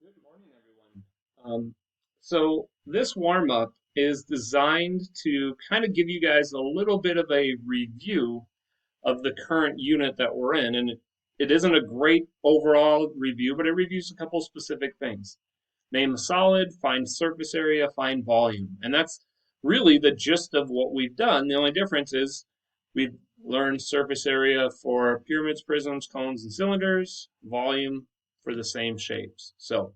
Good morning, everyone. So this warm-up is designed to kind of give you guys a little bit of a review of the current unit that we're in. And it isn't a great overall review, but it reviews a couple specific things. Name a solid, find surface area, find volume. And that's really the gist of what we've done. The only difference is we've learned surface area for pyramids, prisms, cones, and cylinders, volume for the same shapes. So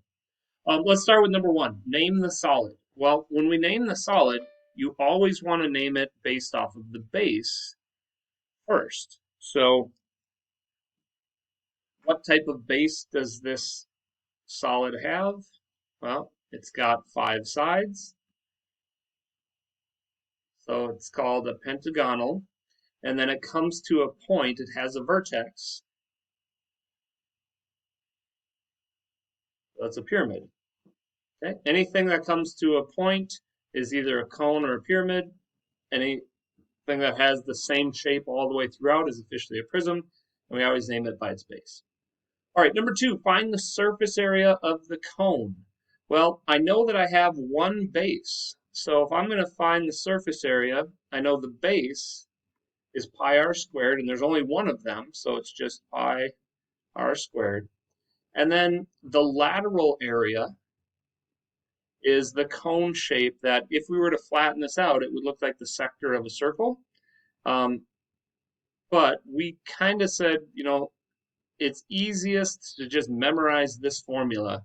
let's start with number one. Name the solid. Well, when we name the solid, you always want to name it based off of the base first. So, what type of base does this solid have? Well, it's got 5 sides, so it's called a pentagonal. And then it comes to a point, it has a vertex. That's a pyramid. Okay? Anything that comes to a point is either a cone or a pyramid. Anything that has the same shape all the way throughout is officially a prism, and we always name it by its base. All right, number two, find the surface area of the cone. Well, I know that I have one base, so if I'm going to find the surface area, I know the base is pi r squared, and there's only one of them, so it's just pi r squared. And then the lateral area is the cone shape that if we were to flatten this out, it would look like the sector of a circle. Um, but we kind of said, it's easiest to just memorize this formula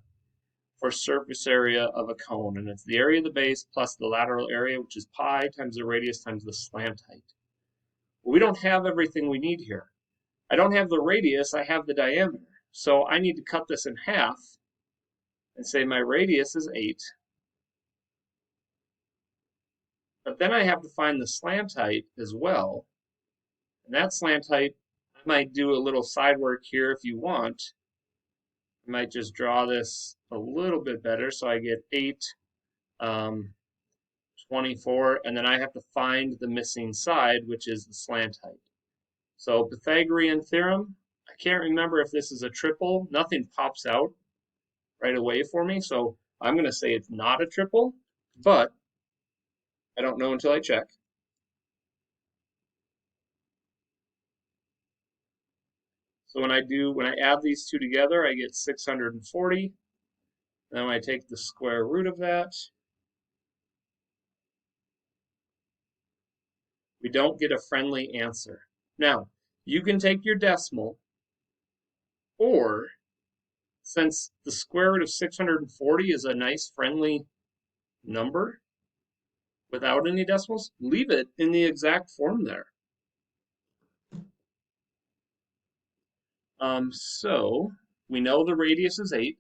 for surface area of a cone, and it's the area of the base plus the lateral area, which is pi times the radius times the slant height. Well, we don't have everything we need here. I don't have the radius, I have the diameter. So I need to cut this in half and say my radius is 8. But then I have to find the slant height as well. And that slant height, I might do a little side work here if you want. I might just draw this a little bit better so I get 8, 24, and then I have to find the missing side, which is the slant height. So Pythagorean theorem, I can't remember if this is a triple. Nothing pops out right away for me, so I'm going to say it's not a triple, but I don't know until I check. So when I add these two together, I get 640. And then when I take the square root of that, we don't get a friendly answer. Now, you can take your decimal, or since the square root of 640 is a nice friendly number without any decimals, leave it in the exact form there. So we know the radius is 8.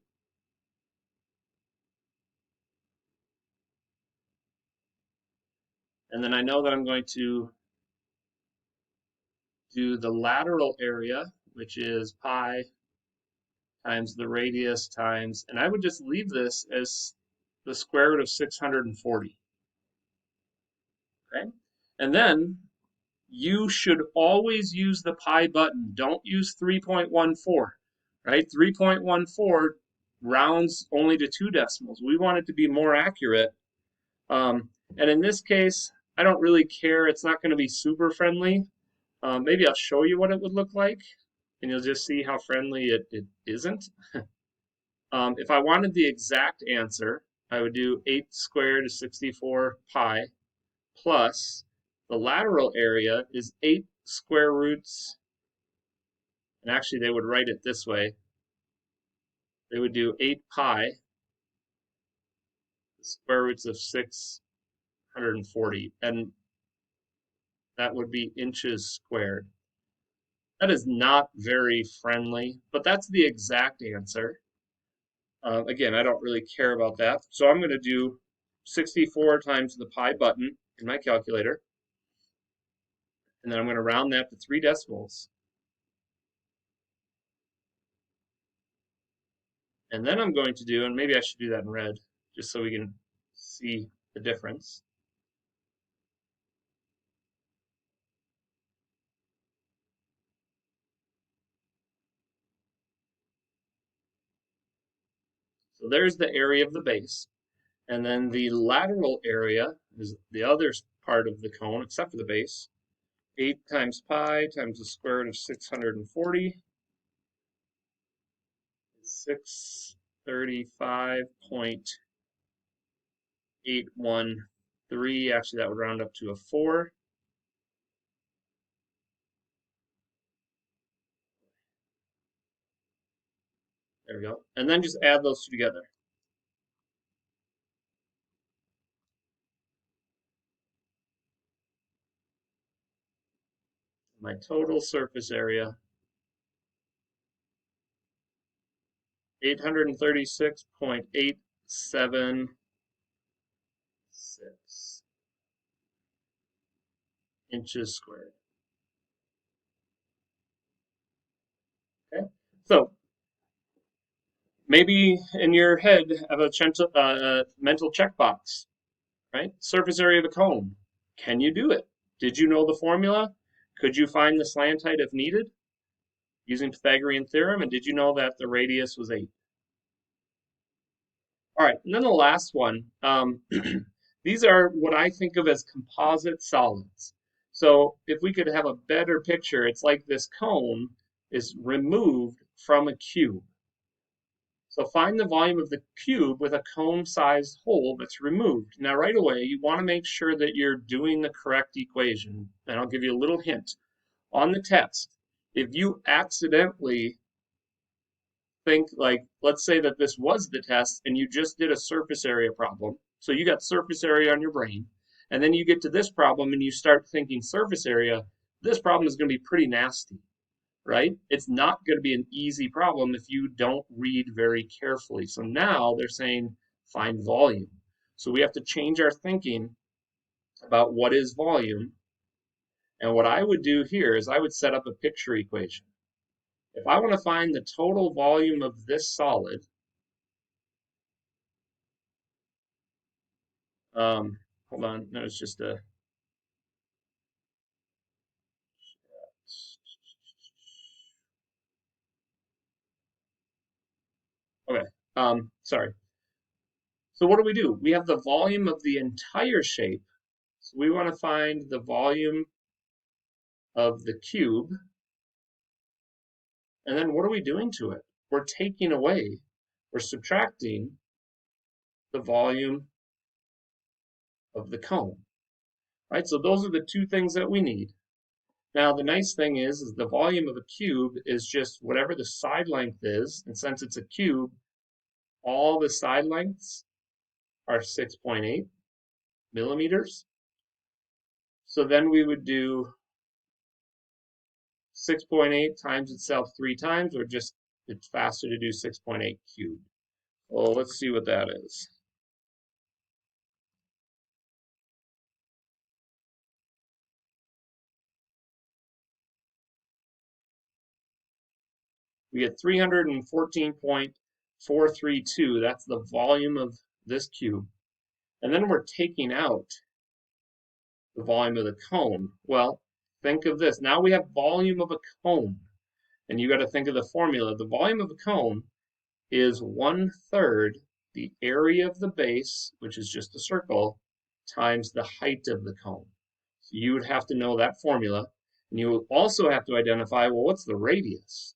And then I know that I'm going to do the lateral area, which is pi times the radius times, and I would just leave this as the square root of 640. Okay? And then you should always use the pi button. Don't use 3.14, right? 3.14 rounds only to 2 decimals. We want it to be more accurate. And in this case, I don't really care. It's not going to be super friendly. Maybe I'll show you what it would look like, and you'll just see how friendly it isn't. If I wanted the exact answer, I would do 8 squared is 64 pi plus the lateral area is 8 square roots, and actually they would write it this way. They would do 8 pi, the square roots of 640, and that would be inches squared. That is not very friendly, but that's the exact answer. Again, I don't really care about that. So I'm going to do 64 times the pi button in my calculator. And then I'm going to round that to 3 decimals. And then I'm going to do, and maybe I should do that in red, just so we can see the difference. So there's the area of the base. And then the lateral area is the other part of the cone, except for the base. 8 times pi times the square root of 640 is 635.813. Actually, that would round up to a 4. There we go. And then just add those two together. My total surface area, 836.876 inches squared. Okay, so maybe in your head have a mental checkbox, right? Surface area of a cone. Can you do it? Did you know the formula? Could you find the slant height if needed using Pythagorean theorem? And did you know that the radius was 8? All right, and then the last one. These are what I think of as composite solids. So if we could have a better picture, it's like this cone is removed from a cube. So find the volume of the cube with a cone-sized hole that's removed. Now right away, you want to make sure that you're doing the correct equation. And I'll give you a little hint. On the test, if you accidentally think, like, let's say that this was the test and you just did a surface area problem. So you got surface area on your brain, and then you get to this problem and you start thinking surface area, this problem is going to be pretty nasty, right? It's not going to be an easy problem if you don't read very carefully. So now they're saying find volume. So we have to change our thinking about what is volume. And what I would do here is I would set up a picture equation. If I want to find the total volume of this solid, hold on, there's just a, okay, sorry. So what do? We have the volume of the entire shape. So we want to find the volume of the cube. And then what are we doing to it? We're taking away, we're subtracting the volume of the cone, right? So those are the two things that we need. Now the nice thing is the volume of a cube is just whatever the side length is, and since it's a cube, all the side lengths are 6.8 millimeters. So then we would do 6.8 times itself 3 times, or just it's faster to do 6.8 cubed. Well, let's see what that is. We get 314.432. That's the volume of this cube. And then we're taking out the volume of the cone. Well, think of this. Now we have volume of a cone. And you got to think of the formula. The volume of a cone is 1/3 the area of the base, which is just a circle, times the height of the cone. So you would have to know that formula. And you would also have to identify, well, what's the radius?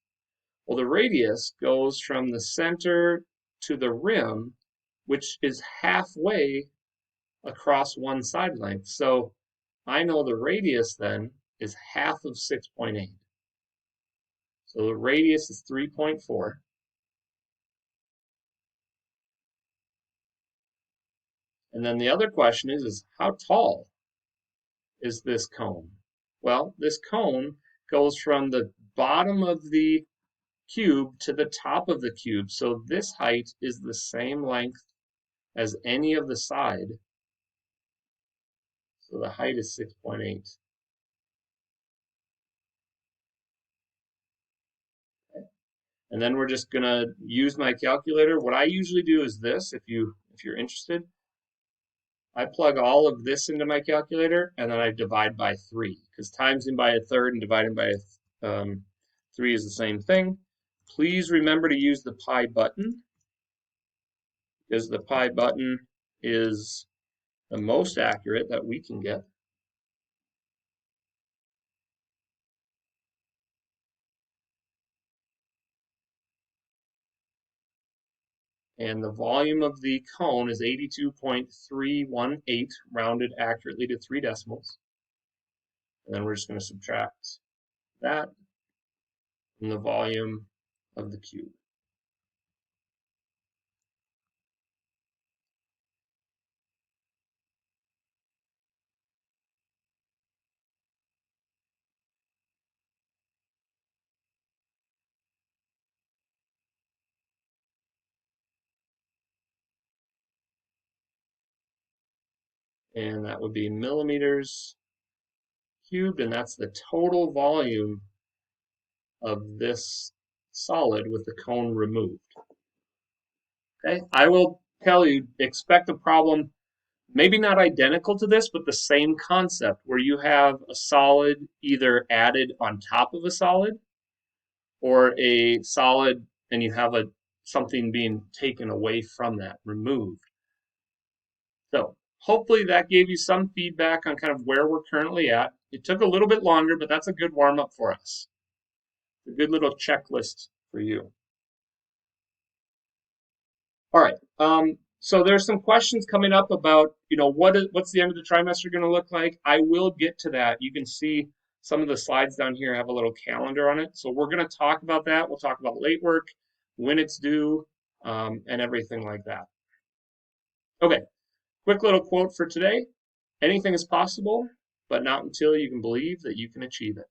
Well, the radius goes from the center to the rim, which is halfway across one side length. So I know the radius then is half of 6.8. So the radius is 3.4. And then the other question is how tall is this cone? Well, this cone goes from the bottom of the cube to the top of the cube. So this height is the same length as any of the side. So the height is 6.8. Okay. And then we're just gonna use my calculator. What I usually do is this, if you're interested. I plug all of this into my calculator and then I divide by 3, because timesing by 1/3 and dividing by 3 is the same thing. Please remember to use the pi button. because the pi button is the most accurate that we can get. And the volume of the cone is 82.318, rounded accurately to 3 decimals. And then we're just going to subtract that from the volume of the cube. And that would be millimeters cubed, and that's the total volume of this solid with the cone removed. Okay, I will tell you, expect a problem maybe not identical to this, but the same concept where you have a solid either added on top of a solid or a solid and you have something being taken away from that, removed. So hopefully that gave you some feedback on kind of where we're currently at. It took a little bit longer, but that's a good warm up for us. A good little checklist for you. All right. So there's some questions coming up about, what's the end of the trimester going to look like? I will get to that. You can see some of the slides down here have a little calendar on it. So we're going to talk about that. We'll talk about late work, when it's due, and everything like that. Okay. Quick little quote for today. Anything is possible, but not until you can believe that you can achieve it.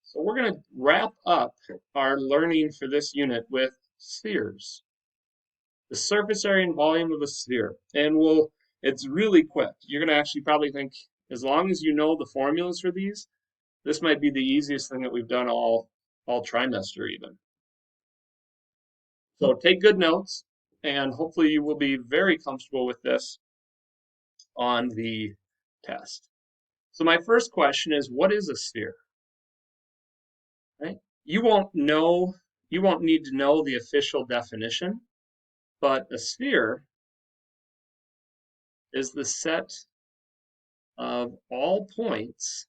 So we're going to wrap up our learning for this unit with spheres. The surface area and volume of a sphere. And it's really quick. You're going to actually probably think, as long as you know the formulas for these, this might be the easiest thing that we've done all trimester even. So take good notes, and hopefully you will be very comfortable with this on the test. So my first question is, what is a sphere? Right? You won't need to know the official definition, but a sphere is the set of all points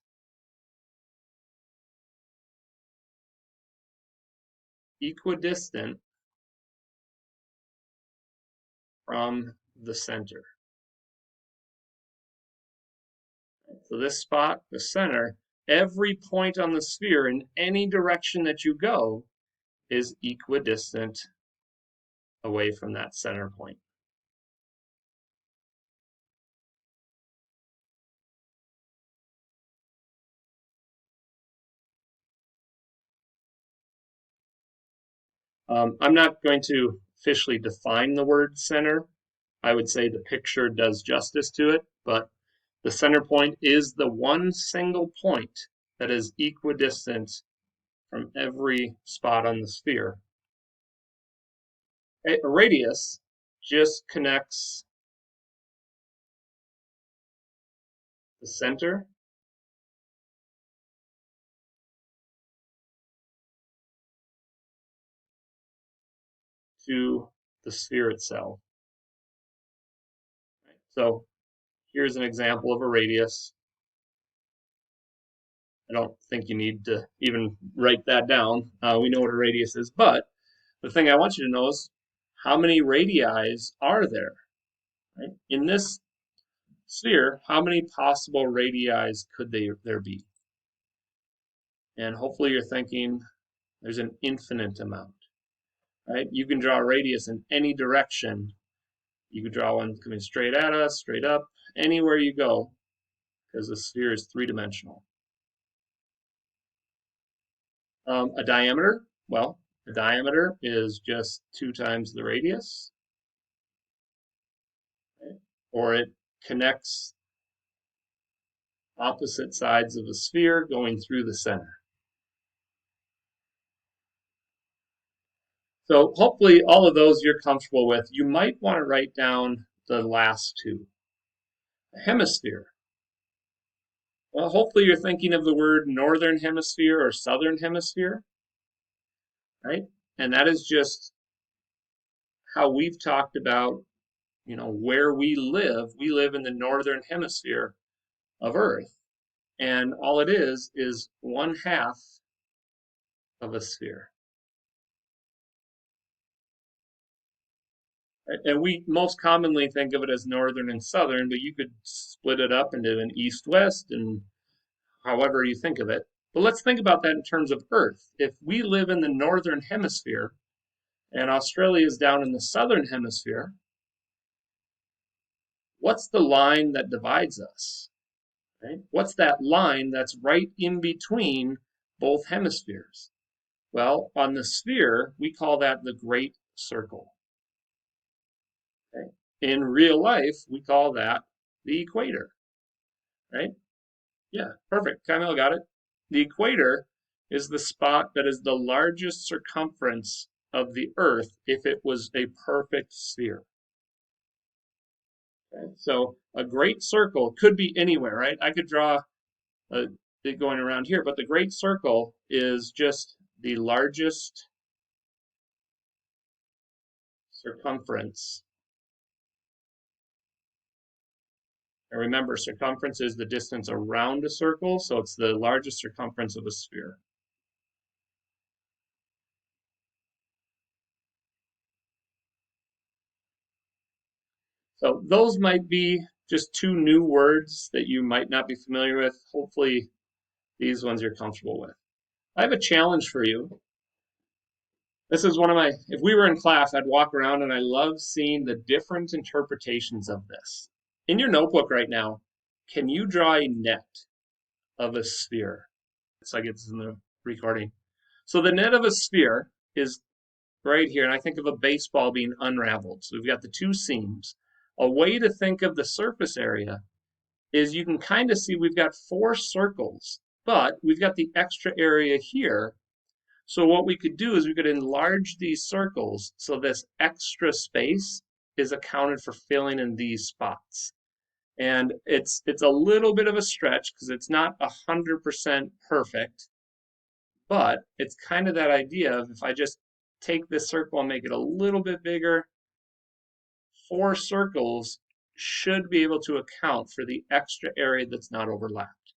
equidistant from the center. So this spot, the center, every point on the sphere in any direction that you go is equidistant away from that center point. I'm not going to officially define the word center. I would say the picture does justice to it, but the center point is the one single point that is equidistant from every spot on the sphere. A radius just connects the center to the sphere itself. So here's an example of a radius. I don't think you need to even write that down. We know what a radius is, but the thing I want you to know is how many radii are there? Right? In this sphere, how many possible radii could there be? And hopefully you're thinking there's an infinite amount. Right? You can draw a radius in any direction. You could draw one coming straight at us, straight up, anywhere you go, because the sphere is three-dimensional. A diameter, well, the diameter is just 2 times the radius, okay? Or it connects opposite sides of a sphere going through the center. So hopefully all of those you're comfortable with. You might want to write down the last two. A hemisphere. Well, hopefully you're thinking of the word northern hemisphere or southern hemisphere, right? And that is just how we've talked about, where we live. We live in the northern hemisphere of Earth. And all it is 1/2 of a sphere. And we most commonly think of it as northern and southern, but you could split it up into an east-west and however you think of it. But let's think about that in terms of Earth. If we live in the northern hemisphere and Australia is down in the southern hemisphere, what's the line that divides us? Right? What's that line that's right in between both hemispheres? Well, on the sphere, we call that the Great Circle. Okay? In real life, we call that the equator. Right? Yeah, perfect. Camille got it. The equator is the spot that is the largest circumference of the Earth if it was a perfect sphere. Okay? So a great circle could be anywhere, right? I could draw it going around here, but the great circle is just the largest circumference. And remember, circumference is the distance around a circle, so it's the largest circumference of a sphere. So those might be just two new words that you might not be familiar with. Hopefully these ones you're comfortable with. I have a challenge for you. This is one of my, if we were in class, I'd walk around and I love seeing the different interpretations of this. In your notebook right now, can you draw a net of a sphere? So I get this in the recording. So the net of a sphere is right here, and I think of a baseball being unraveled. So we've got the two seams. A way to think of the surface area is you can kind of see we've got 4 circles, but we've got the extra area here. So what we could do is we could enlarge these circles so this extra space is accounted for filling in these spots. And it's a little bit of a stretch because it's not 100% perfect, but it's kind of that idea of if I just take this circle and make it a little bit bigger, 4 circles should be able to account for the extra area that's not overlapped.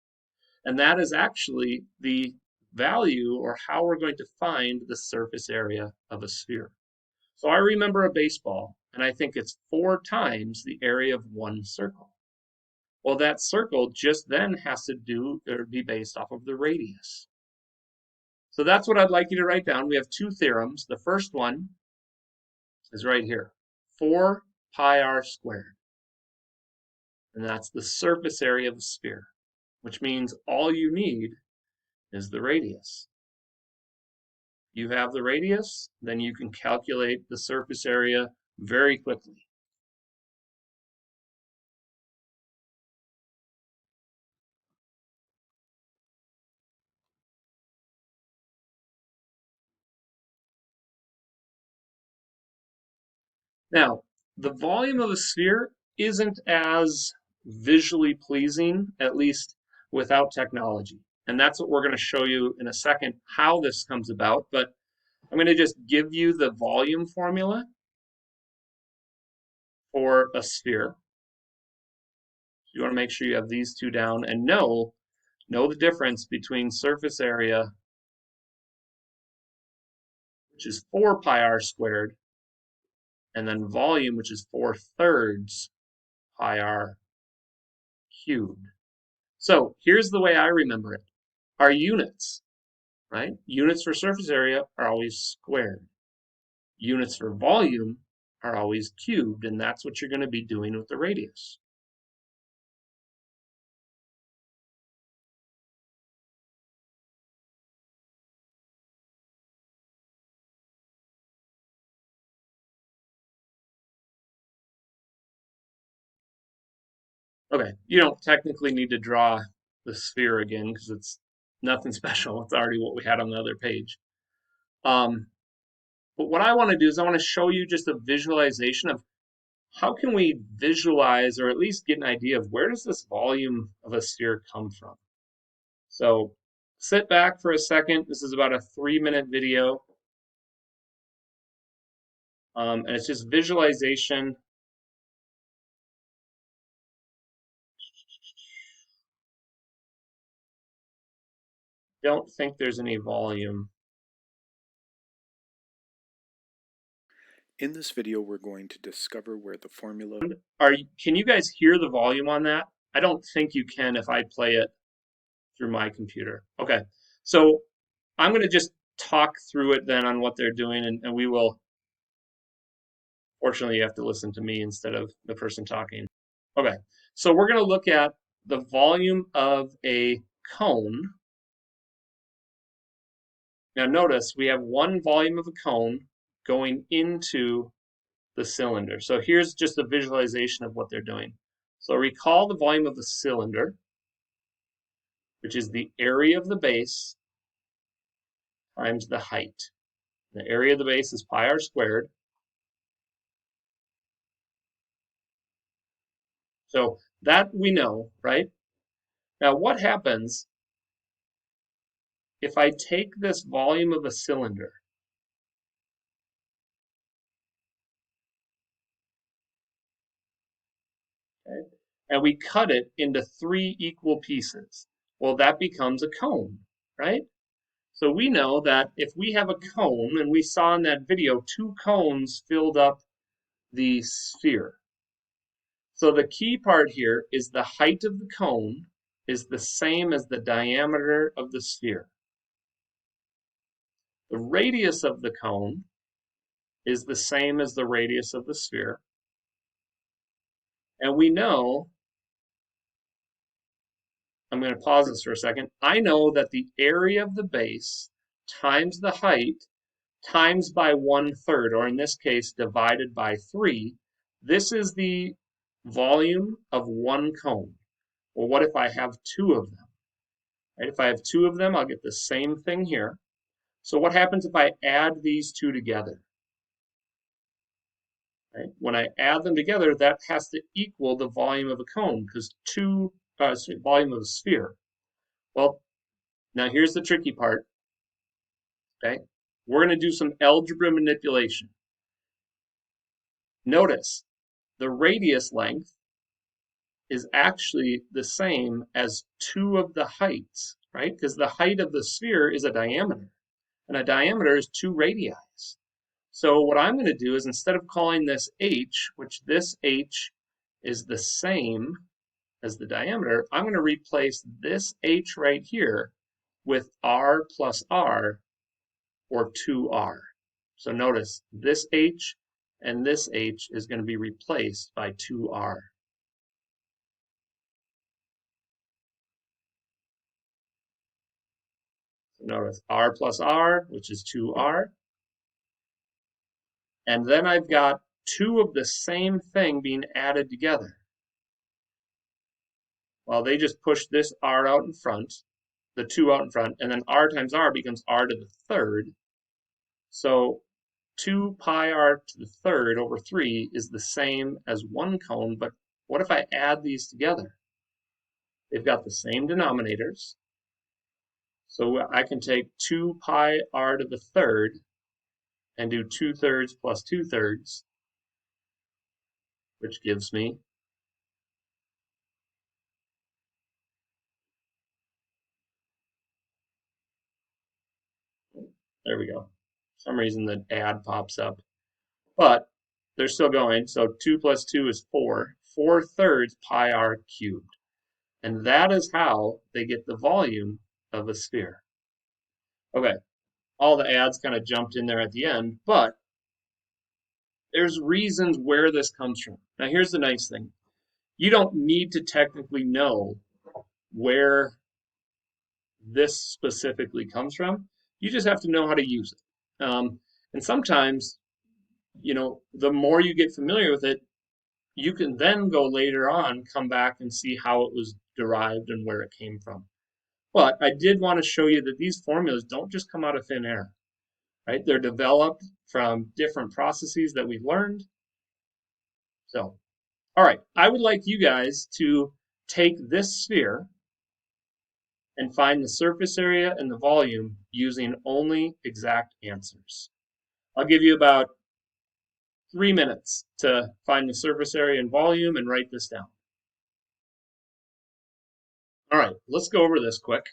And that is actually the value or how we're going to find the surface area of a sphere. So I remember a baseball, and I think it's 4 times the area of 1 circle. Well, that circle just then has to do or be based off of the radius. So that's what I'd like you to write down. We have 2 theorems. The first one is right here, 4 pi r squared. And that's the surface area of a sphere, which means all you need is the radius. You have the radius, then you can calculate the surface area very quickly. Now, the volume of a sphere isn't as visually pleasing, at least without technology. And that's what we're going to show you in a second, how this comes about. But I'm going to just give you the volume formula for a sphere. You want to make sure you have these 2 down and know the difference between surface area, which is 4 pi r squared, and then volume, which is 4/3 pi r cubed. So here's the way I remember it. Our units, right? Units for surface area are always squared. Units for volume are always cubed, and that's what you're going to be doing with the radius. Okay, you don't technically need to draw the sphere again because it's nothing special. It's already what we had on the other page. But what I want to do is I want to show you just a visualization of how can we visualize or at least get an idea of where does this volume of a sphere come from. So sit back for a second. This is about a 3-minute video. And it's just visualization. Don't think there's any volume. In this video, we're going to discover where the formula... Can you guys hear the volume on that? I don't think you can if I play it through my computer. Okay, so I'm going to just talk through it then on what they're doing, and we will, fortunately, you have to listen to me instead of the person talking. Okay, so we're going to look at the volume of a cone. Now notice we have one volume of a cone going into the cylinder. So here's just a visualization of what they're doing. So recall the volume of the cylinder, which is the area of the base times the height. The area of the base is pi r squared. So that we know, right? Now what happens if I take this volume of a cylinder and we cut it into 3 equal pieces? Well, that becomes a cone, right? So we know that if we have a cone, and we saw in that video 2 cones filled up the sphere. So the key part here is the height of the cone is the same as the diameter of the sphere. The radius of the cone is the same as the radius of the sphere. And we know, I'm going to pause this for a second, I know that the area of the base times the height times by 1/3, or in this case divided by 3, this is the volume of one cone. Well, what if I have 2 of them? Right? If I have 2 of them, I'll get the same thing here. So what happens if I add these 2 together? Right? When I add them together, that has to equal the volume of a cone, because volume of a sphere. Well, now here's the tricky part. Okay, we're going to do some algebra manipulation. Notice the radius length is actually the same as 2 of the heights, right? Because the height of the sphere is a diameter, and a diameter is 2 radii. So what I'm going to do is, instead of calling this h, which this h is the same as the diameter, I'm going to replace this h right here with r plus r, or 2r. So notice this h and this h is going to be replaced by 2r. So notice r plus r, which is 2r. And then I've got 2 of the same thing being added together. Well, they just push this r out in front, the 2 out in front, and then r times r becomes r to the third. So 2 pi r to the third over 3 is the same as one cone, but what if I add these together? They've got the same denominators. So I can take 2 pi r to the third and do 2/3 plus 2/3, which gives me there we go. For some reason the add pops up, but they're still going. So 2 plus 2 is 4. 4/3 pi r cubed. And that is how they get the volume of a sphere. Okay, all the adds kind of jumped in there at the end, but there's reasons where this comes from. Now here's the nice thing. You don't need to technically know where this specifically comes from. You just have to know how to use it. And sometimes, the more you get familiar with it, you can then go later on, come back and see how it was derived and where it came from. But I did want to show you that these formulas don't just come out of thin air, right? They're developed from different processes that we've learned. So, all right, I would like you guys to take this sphere and find the surface area and the volume using only exact answers. I'll give you about 3 minutes to find the surface area and volume and write this down. All right, let's go over this quick.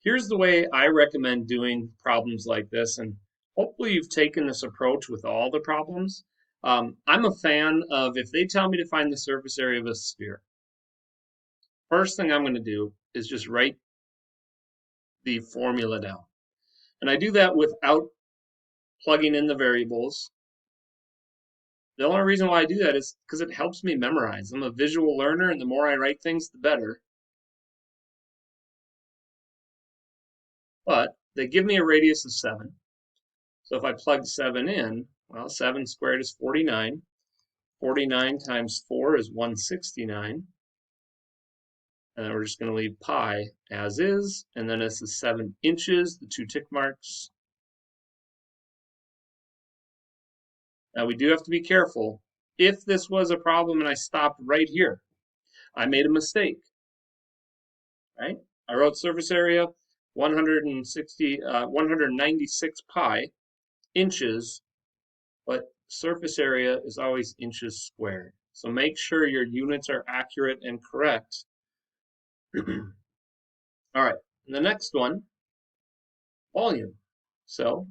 Here's the way I recommend doing problems like this, and hopefully you've taken this approach with all the problems. I'm a fan of, if they tell me to find the surface area of a sphere, first thing I'm going to do is just write the formula down. And I do that without plugging in the variables. The only reason why I do that is because it helps me memorize. I'm a visual learner, and the more I write things, the better. But they give me a radius of 7. So if I plug 7 in, well, 7 squared is 49. 49 times 4 is 169. And then we're just going to leave pi as is. And then this is 7 inches, the 2 tick marks. Now we do have to be careful. If this was a problem and I stopped right here, I made a mistake, right? I wrote surface area 196 pi inches, but surface area is always inches squared. So make sure your units are accurate and correct. All right, and the next one, volume. So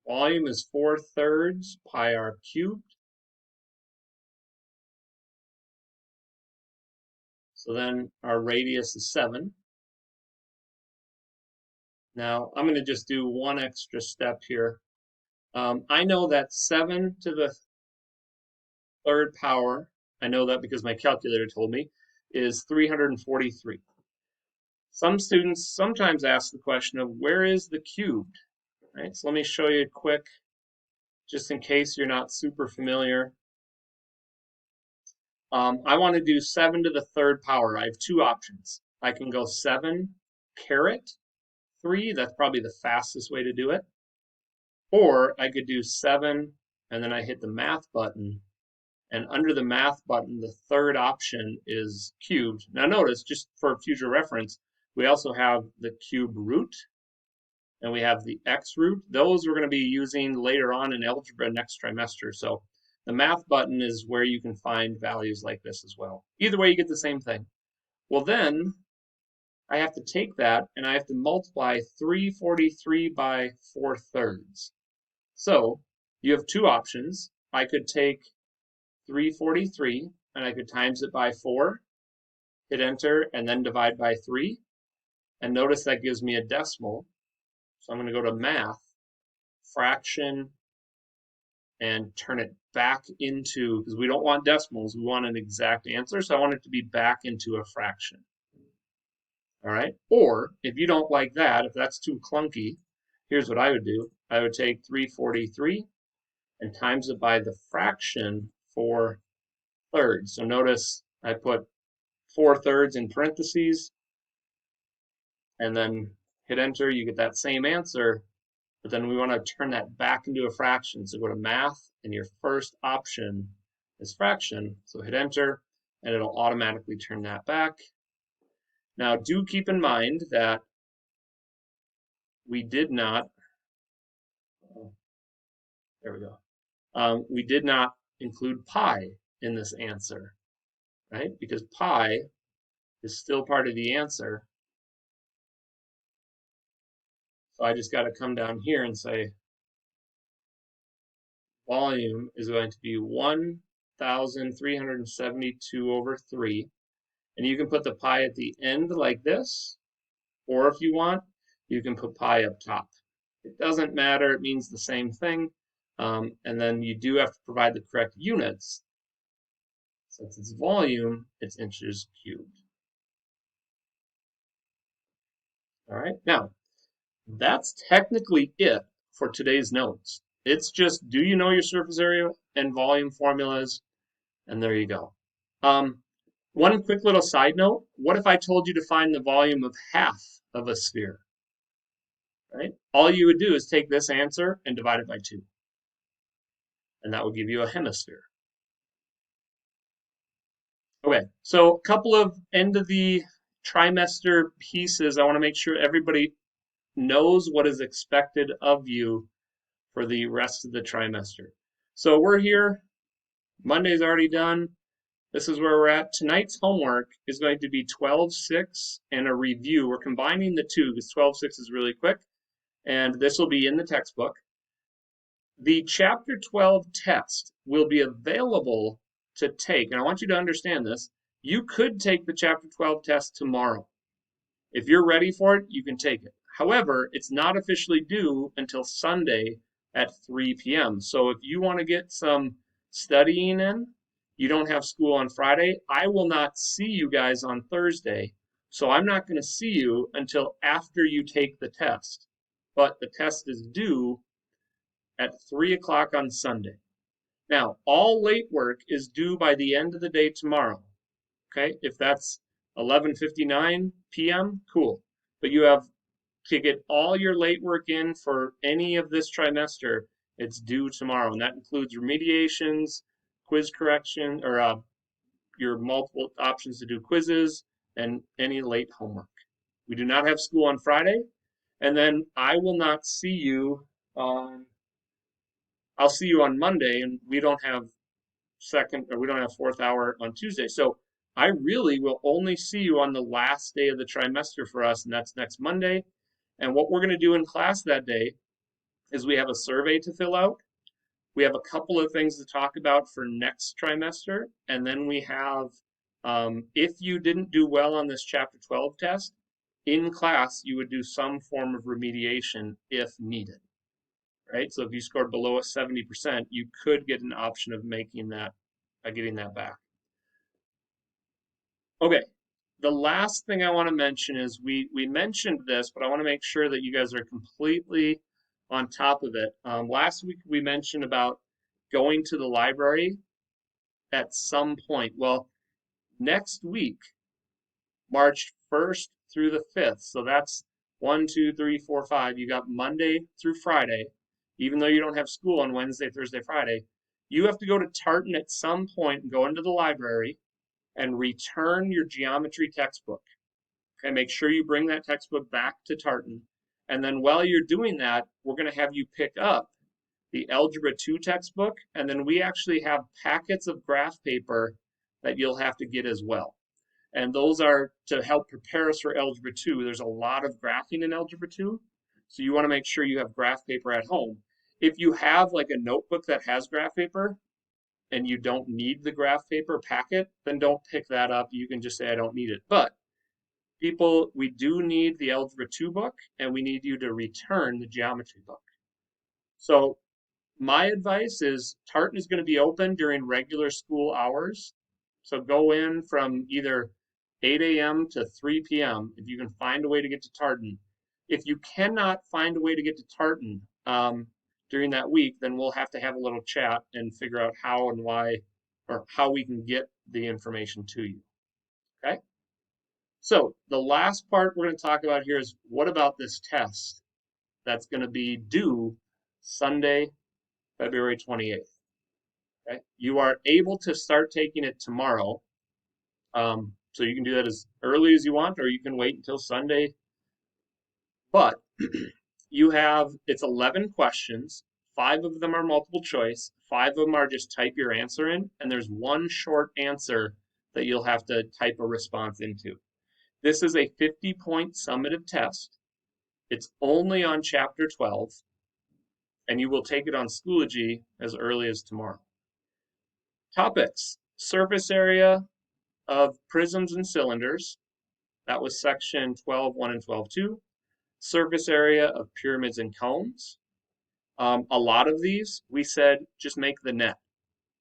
volume is 4/3 pi r cubed. So then our radius is 7. Now I'm going to just do one extra step here. I know that 7 to the 3rd power, I know that because my calculator told me, is 343. Some students sometimes ask the question of where is the cubed, right? So let me show you quick, just in case you're not super familiar. I want to do 7 to the 3rd power. I have 2 options. I can go 7 caret 3. That's probably the fastest way to do it. Or I could do 7 and then I hit the math button. And under the math button, the 3rd option is cubed. Now notice, just for future reference, we also have the cube root and we have the x root. Those we're going to be using later on in algebra next trimester. So the math button is where you can find values like this as well. Either way, you get the same thing. Well, then I have to take that and I have to multiply 343 by 4/3. So you have 2 options. I could take 343 and I could times it by 4, hit enter, and then divide by 3. And notice that gives me a decimal. So I'm going to go to math, fraction, and turn it back into, because we don't want decimals, we want an exact answer. So I want it to be back into a fraction. All right. Or if you don't like that, if that's too clunky, here's what I would do. I would take 343 and times it by the fraction 4/3. So notice I put 4/3 in parentheses and then hit enter. You get that same answer, but then we want to turn that back into a fraction. So go to math and your first option is fraction. So hit enter and it'll automatically turn that back. Now do keep in mind that we did not, there we go. We did not include pi in this answer, right? Because pi is still part of the answer. So I just got to come down here and say volume is going to be 1,372 over 3. And you can put the pi at the end like this, or if you want, you can put pi up top. It doesn't matter, it means the same thing. And then you do have to provide the correct units. Since it's volume, it's inches cubed. All right, now that's technically it for today's notes. It's just, do you know your surface area and volume formulas? And there you go. One quick little side note, what if I told you to find the volume of half of a sphere? Right? All you would do is take this answer and divide it by 2. And that will give you a hemisphere. Okay, so a couple of end of the trimester pieces. I want to make sure everybody knows what is expected of you for the rest of the trimester. So we're here. Monday's already done. This is where we're at. Tonight's homework is going to be 12-6 and a review. We're combining the two because 12-6 is really quick, and this will be in the textbook. The Chapter 12 test will be available to take, and I want you to understand this. You could take the Chapter 12 test tomorrow. If you're ready for it, you can take it. However, it's not officially due until Sunday at 3 p.m. So if you want to get some studying in, you don't have school on Friday, I will not see you guys on Thursday. So I'm not going to see you until after you take the test. But the test is due at 3 o'clock on Sunday. Now, all late work is due by the end of the day tomorrow. Okay, if that's 11:59 p.m., cool. But you have to get all your late work in for any of this trimester. It's due tomorrow, and that includes remediations, quiz correction, or your multiple options to do quizzes, and any late homework. We do not have school on Friday, and then I will not see you on. I'll see you on Monday, and we don't have fourth hour on Tuesday. So I really will only see you on the last day of the trimester for us, and that's next Monday. And what we're going to do in class that day is we have a survey to fill out. We have a couple of things to talk about for next trimester. And then we have, if you didn't do well on this Chapter 12 test, in class, you would do some form of remediation if needed. Right? So if you scored below a 70%, you could get an option of making that, getting that back. Okay, the last thing I want to mention is we mentioned this, but I want to make sure that you guys are completely on top of it. Last week we mentioned about going to the library at some point. Well, next week, March 1st through the 5th, so that's 1, 2, 3, 4, 5. You got Monday through Friday. Even though you don't have school on Wednesday, Thursday, Friday, you have to go to Tartan at some point and go into the library and return your geometry textbook. Okay, make sure you bring that textbook back to Tartan. And then while you're doing that, we're going to have you pick up the Algebra 2 textbook, and then we actually have packets of graph paper that you'll have to get as well. And those are to help prepare us for Algebra 2. There's a lot of graphing in Algebra 2, so you want to make sure you have graph paper at home. If you have like a notebook that has graph paper and you don't need the graph paper packet, then don't pick that up. You can just say, I don't need it. But people, we do need the Algebra 2 book, and we need you to return the geometry book. So my advice is Tartan is going to be open during regular school hours. So go in from either 8 a.m. to 3 p.m. if you can find a way to get to Tartan. If you cannot find a way to get to Tartan during that week, then we'll have to have a little chat and figure out how and why, or how we can get the information to you. Okay? So the last part we're going to talk about here is, what about this test that's going to be due Sunday, February 28th? Okay? You are able to start taking it tomorrow. So you can do that as early as you want, or you can wait until Sunday. But you have, it's 11 questions. 5 of them are multiple choice. 5 of them are just type your answer in, and there's one short answer that you'll have to type a response into. This is a 50-point summative test. It's only on Chapter 12, and you will take it on Schoology as early as tomorrow. Topics: surface area of prisms and cylinders. That was section 12.1 and 12.2. Surface area of pyramids and cones. A lot of these, we said, just make the net,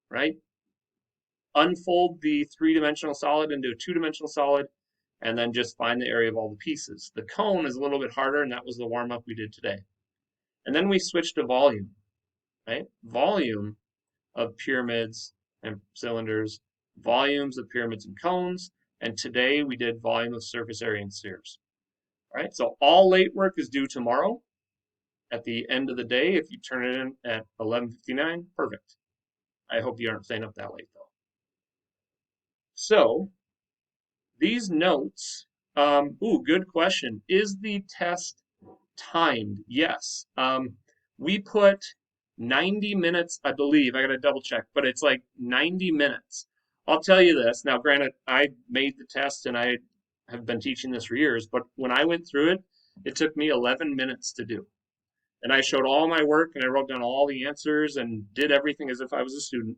right? Unfold the 3-dimensional solid into a 2-dimensional solid, and then just find the area of all the pieces. The cone is a little bit harder, and that was the warm-up we did today. And then we switched to volume, right? Volume of pyramids and cylinders, volumes of pyramids and cones, and today we did volume of surface area and spheres. All right, so all late work is due tomorrow at the end of the day. If you turn it in at 11:59, perfect. I hope you aren't staying up that late, though. So these notes, good question. Is the test timed? Yes. We put 90 minutes, I believe. I got to double check, but it's like 90 minutes. I'll tell you this. Now, granted, I made the test and I have been teaching this for years, but when I went through it, it took me 11 minutes to do. And I showed all my work and I wrote down all the answers and did everything as if I was a student.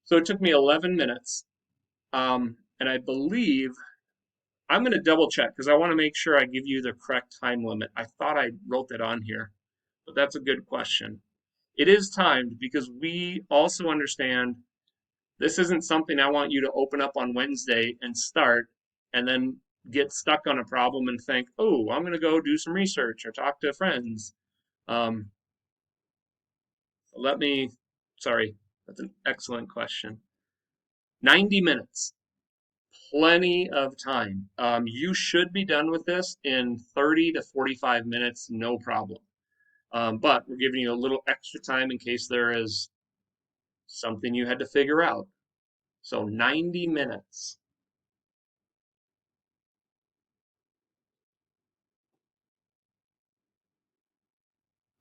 So it took me 11 minutes. And I believe I'm going to double check because I want to make sure I give you the correct time limit. I thought I wrote that on here, but that's a good question. It is timed because we also understand this isn't something I want you to open up on Wednesday and start and then get stuck on a problem and think, oh, I'm going to go do some research or talk to friends. Um, let me, sorry, that's an excellent question. 90 minutes, plenty of time. You should be done with this in 30 to 45 minutes, no problem. But we're giving you a little extra time in case there is something you had to figure out. So 90 minutes.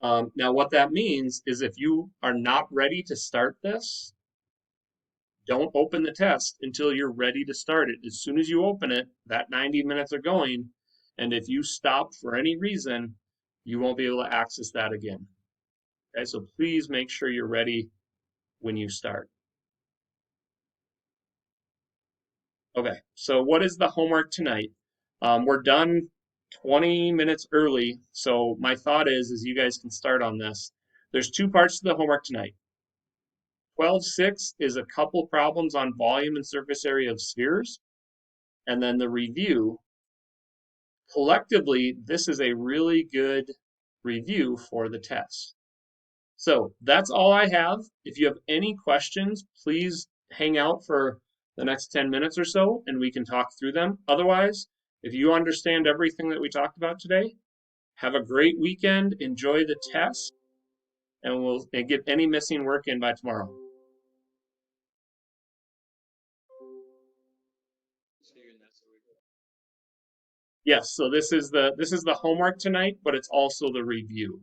Now, what that means is if you are not ready to start this, don't open the test until you're ready to start it. As soon as you open it, that 90 minutes are going. And if you stop for any reason, you won't be able to access that again. Okay, so please make sure you're ready when you start. Okay, so what is the homework tonight? We're done 20 minutes early, so my thought is you guys can start on this. There's two parts to the homework tonight. 12.6 is a couple problems on volume and surface area of spheres, and then the review. Collectively, this is a really good review for the test. So that's all I have. If you have any questions, please hang out for the next 10 minutes or so and we can talk through them. Otherwise, if you understand everything that we talked about today, have a great weekend, enjoy the test, and we'll get any missing work in by tomorrow. Yes, so this is the homework tonight, but it's also the review.